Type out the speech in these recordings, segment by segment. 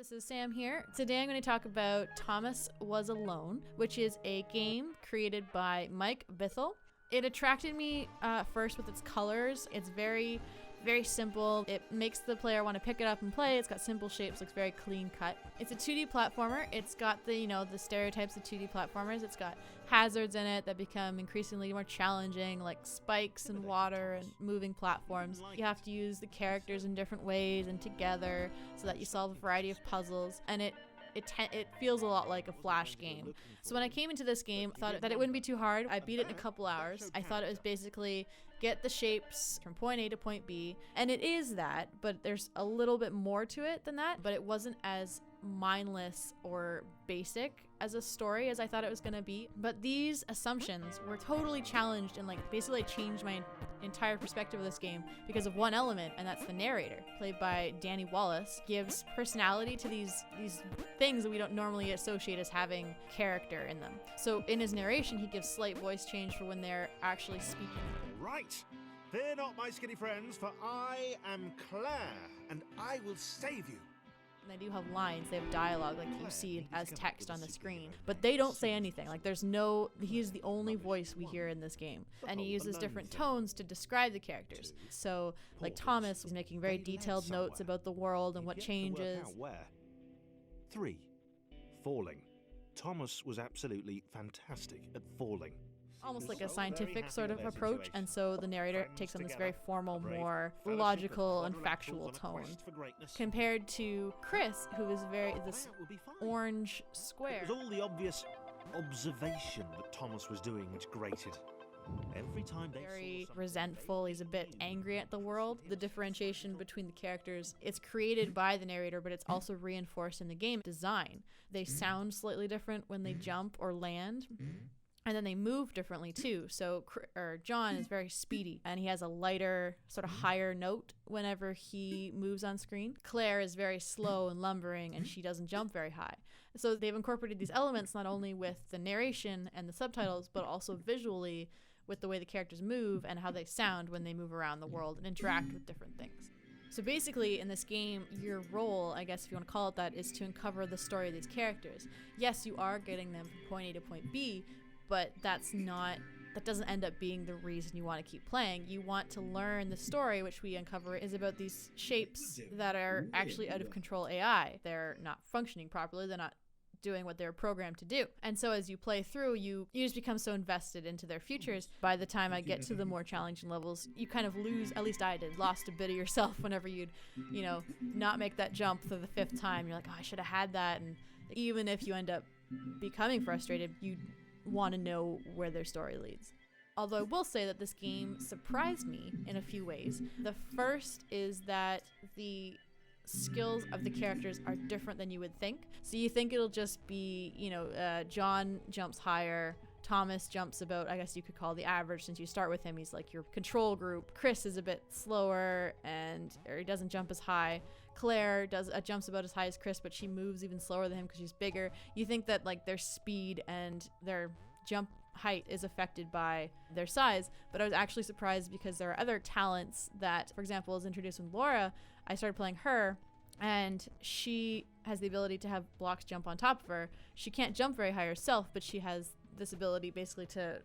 this is Sam here. Today I'm going to talk about Thomas Was Alone, which is a game created by Mike Bithell. It attracted me first with its colors. It's very simple. It makes the player want to pick it up and play. It's got simple shapes, looks very clean cut. It's a 2D platformer. It's got the stereotypes of 2D platformers. It's got hazards in it that become increasingly more challenging, like spikes and water and moving platforms. You have to use the characters in different ways and together so that you solve a variety of puzzles, and it feels a lot like a Flash game. So when I came into this game, I thought that it wouldn't be too hard. I beat it in a couple hours. I thought it was basically get the shapes from point A to point B, and it is that, but there's a little bit more to it than that, but it wasn't as mindless or basic as a story as I thought it was going to be. But these assumptions were totally challenged and basically changed my entire perspective of this game because of one element, and that's the narrator, played by Danny Wallace. Gives personality to these things that we don't normally associate as having character in them. So in his narration, he gives slight voice change for when they're actually speaking. Right. Fear not, my skinny friends, for I am Claire, and I will save you. And they do have lines, they have dialogue, like you see as text on the screen, but they don't say anything. He's the only voice we hear in this game, and he uses different tones to describe the characters. So like Thomas is making very detailed notes about the world and what changes. Where? 3. Falling. Thomas was absolutely fantastic at falling. Almost like a scientific sort of approach, and so the narrator takes on this very formal, more logical and factual tone, compared to Chris, who is this orange square. It was all the obvious observation that Thomas was doing which grated. Every time they very resentful, he's a bit angry at the world. The differentiation between the characters, it's created by the narrator, but it's also reinforced in the game design. They sound slightly different when they jump or land. And then they move differently too. So John is very speedy, and he has a lighter, sort of higher note whenever he moves on screen. Claire is very slow and lumbering, and she doesn't jump very high. So they've incorporated these elements not only with the narration and the subtitles, but also visually with the way the characters move and how they sound when they move around the world and interact with different things. So basically, in this game, your role, I guess if you want to call it that, is to uncover the story of these characters. Yes, you are getting them from point A to point B, but that doesn't end up being the reason you want to keep playing. You want to learn the story, which we uncover is about these shapes that are actually out of control AI. They're not functioning properly. They're not doing what they're programmed to do. And so as you play through, you just become so invested into their futures. By the time I get to the more challenging levels, you kind of lose, at least I did, lost a bit of yourself whenever you'd, not make that jump for the 5th time. You're like, oh, I should have had that. And even if you end up becoming frustrated, you want to know where their story leads. Although I will say that this game surprised me in a few ways. The first is that the skills of the characters are different than you would think. So you think it'll just be, John jumps higher, Thomas jumps about, I guess you could call the average since you start with him. He's like your control group. Chris is a bit slower or he doesn't jump as high. Claire jumps about as high as Chris, but she moves even slower than him because she's bigger. You think that their speed and their jump height is affected by their size, but I was actually surprised because there are other talents that, for example, is introduced with Laura. I started playing her, and she has the ability to have blocks jump on top of her. She can't jump very high herself, but she has this ability basically to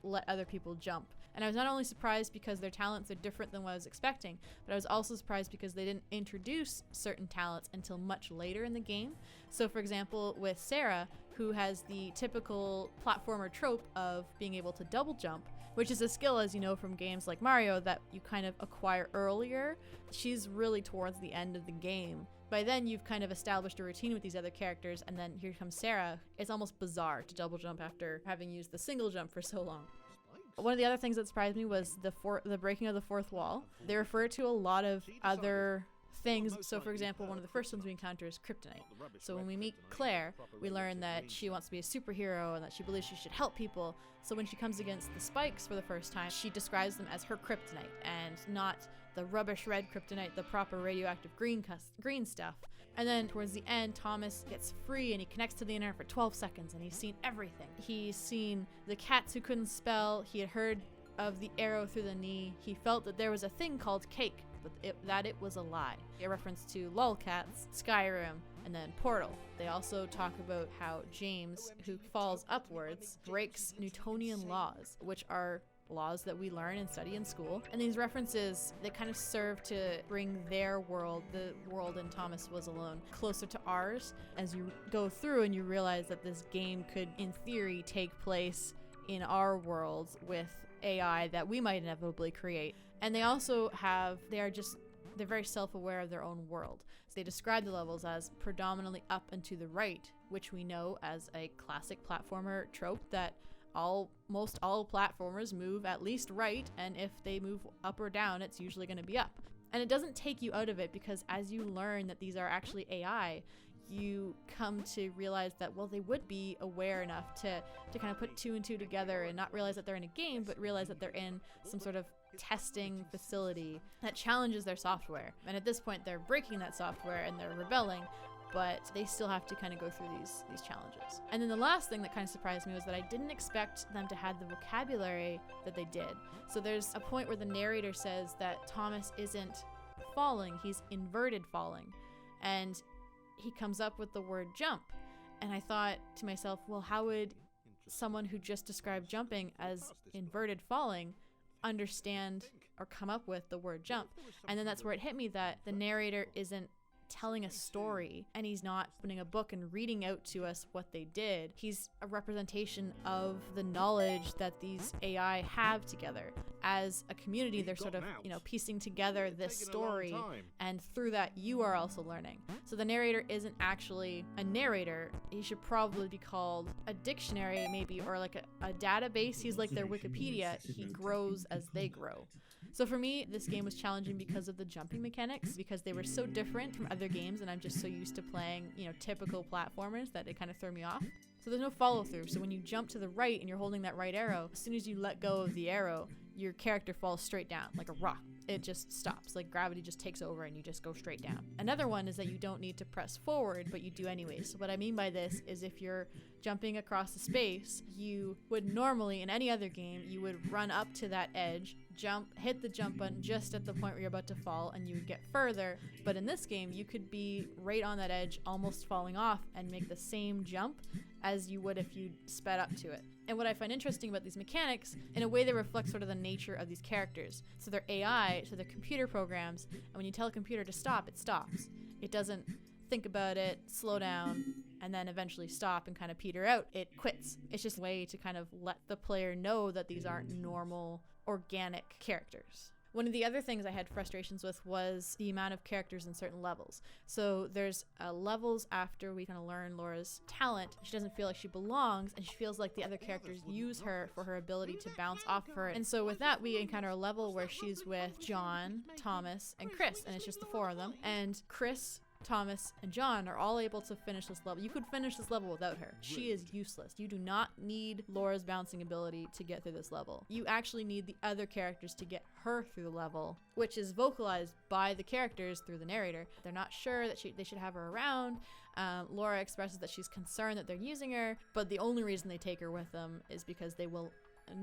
let other people jump. And I was not only surprised because their talents are different than what I was expecting, but I was also surprised because they didn't introduce certain talents until much later in the game. So for example, with Sarah, who has the typical platformer trope of being able to double jump, which is a skill, as you know from games like Mario, that you kind of acquire earlier. She's really towards the end of the game. By then, you've kind of established a routine with these other characters, and then here comes Sarah. It's almost bizarre to double jump after having used the single jump for so long. One of the other things that surprised me was the breaking of the fourth wall. They refer to a lot of other things. So for example, one of the first ones we encounter is kryptonite. So when we meet Claire, we learn that she wants to be a superhero and that she believes she should help people. So when she comes against the spikes for the first time, she describes them as her kryptonite and not the rubbish red kryptonite, the proper radioactive green stuff. And then towards the end, Thomas gets free and he connects to the internet for 12 seconds and he's seen everything. He's seen the cats who couldn't spell. He had heard of the arrow through the knee. He felt that there was a thing called cake, but that it was a lie. A reference to Lolcats, Skyrim, And then Portal. They also talk about how James, who falls upwards, breaks Newtonian laws, which are laws that we learn and study in school. And these references, they kind of serve to bring their world, the world in Thomas Was Alone, closer to ours as you go through and you realize that this game could, in theory, take place in our world with AI that we might inevitably create. And they also have, they're very self-aware of their own world. So they describe the levels as predominantly up and to the right, which we know as a classic platformer trope that most all platformers move at least right, and if they move up or down, it's usually going to be up. And it doesn't take you out of it, because as you learn that these are actually AI, you come to realize that, well, they would be aware enough to kind of put two and two together and not realize that they're in a game, but realize that they're in some sort of testing facility that challenges their software. And at this point, they're breaking that software and they're rebelling, but they still have to kind of go through these challenges. And then the last thing that kind of surprised me was that I didn't expect them to have the vocabulary that they did. So there's a point where the narrator says that Thomas isn't falling, he's inverted falling. And he comes up with the word jump. And I thought to myself, well, how would someone who just described jumping as inverted falling understand or come up with the word jump? And then that's where it hit me that the narrator isn't telling a story, and he's not opening a book and reading out to us what they did. He's a representation of the knowledge that these AI have together. As a community, they're sort of, piecing together this story, and through that you are also learning. So the narrator isn't actually a narrator. He should probably be called a dictionary maybe, or like a database. He's like their Wikipedia. He grows as they grow. So for me, this game was challenging because of the jumping mechanics, because they were so different from other games, and I'm just so used to playing, typical platformers that it kind of threw me off. So there's no follow through. So when you jump to the right and you're holding that right arrow, as soon as you let go of the arrow, your character falls straight down like a rock. It just stops, like gravity just takes over and you just go straight down. Another one is that you don't need to press forward, but you do anyway. So what I mean by this is if you're jumping across the space, you would normally, in any other game, you would run up to that edge, jump, hit the jump button just at the point where you're about to fall, and you would get further. But in this game, you could be right on that edge, almost falling off, and make the same jump as you would if you sped up to it. And what I find interesting about these mechanics, in a way they reflect sort of the nature of these characters. So they're AI, so they're computer programs, and when you tell a computer to stop, it stops. It doesn't think about it, slow down, and then eventually stop and kind of peter out. It quits. It's just a way to kind of let the player know that these aren't normal, organic characters. One of the other things I had frustrations with was the amount of characters in certain levels. So there's levels after we kind of learn Laura's talent. She doesn't feel like she belongs, and she feels like the other characters use her for her ability to bounce off of her. And so with that, we encounter a level where she's with John, Thomas, and Chris, and it's just the four of them. And Chris, Thomas, and John are all able to finish this level. You could finish this level without her. She is useless. You do not need Laura's bouncing ability to get through this level. You actually need the other characters to get her through the level, which is vocalized by the characters through the narrator. They're not sure that they should have her around. Laura expresses that she's concerned that they're using her, but the only reason they take her with them is because they will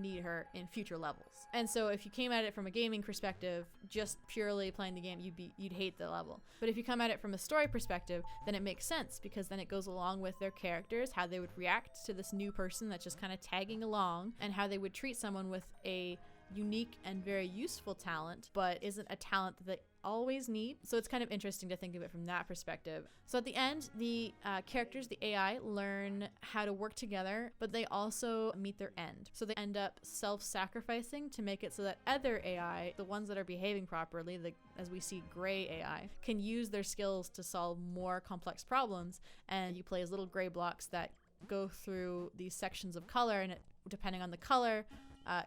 need her in future levels. And so if you came at it from a gaming perspective, just purely playing the game, you'd hate the level. But if you come at it from a story perspective, then it makes sense, because then it goes along with their characters, how they would react to this new person that's just kind of tagging along, and how they would treat someone with a unique and very useful talent, but isn't a talent that they always need. So it's kind of interesting to think of it from that perspective. So at the end, the characters, the AI, learn how to work together, but they also meet their end. So they end up self-sacrificing to make it so that other AI, the ones that are behaving properly, as we see gray AI, can use their skills to solve more complex problems. And you play as little gray blocks that go through these sections of color, and depending on the color,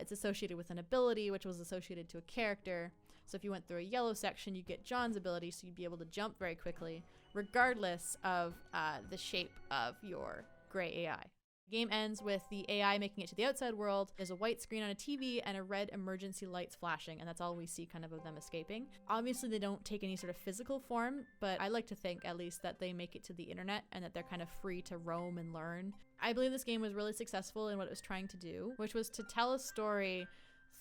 it's associated with an ability, which was associated to a character. So if you went through a yellow section, you get John's ability, so you'd be able to jump very quickly, regardless of the shape of your gray AI. The game ends with the AI making it to the outside world. There's a white screen on a TV and a red emergency lights flashing, and that's all we see kind of them escaping. Obviously, they don't take any sort of physical form, but I like to think at least that they make it to the internet and that they're kind of free to roam and learn. I believe this game was really successful in what it was trying to do, which was to tell a story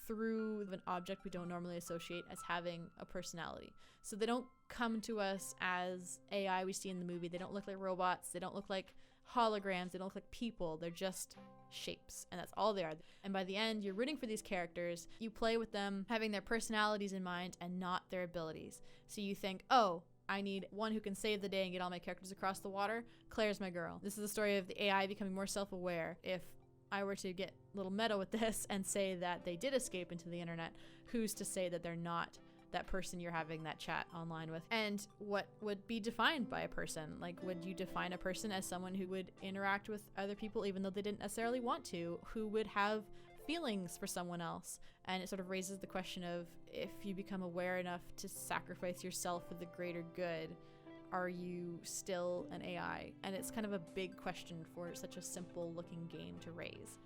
through an object we don't normally associate as having a personality. So they don't come to us as AI we see in the movie. They don't look like robots. They don't look like holograms. They don't look like people. They're just shapes, and that's all they are. And by the end, you're rooting for these characters. You play with them having their personalities in mind and not their abilities. So you think, oh, I need one who can save the day and get all my characters across the water. Claire's my girl. This is the story of the AI becoming more self-aware. If I were to get a little meta with this and say that they did escape into the internet, who's to say that they're not that person you're having that chat online with? And what would be defined by a person? Like, would you define a person as someone who would interact with other people even though they didn't necessarily want to, who would have feelings for someone else? And it sort of raises the question of, if you become aware enough to sacrifice yourself for the greater good, are you still an AI? And it's kind of a big question for such a simple looking game to raise.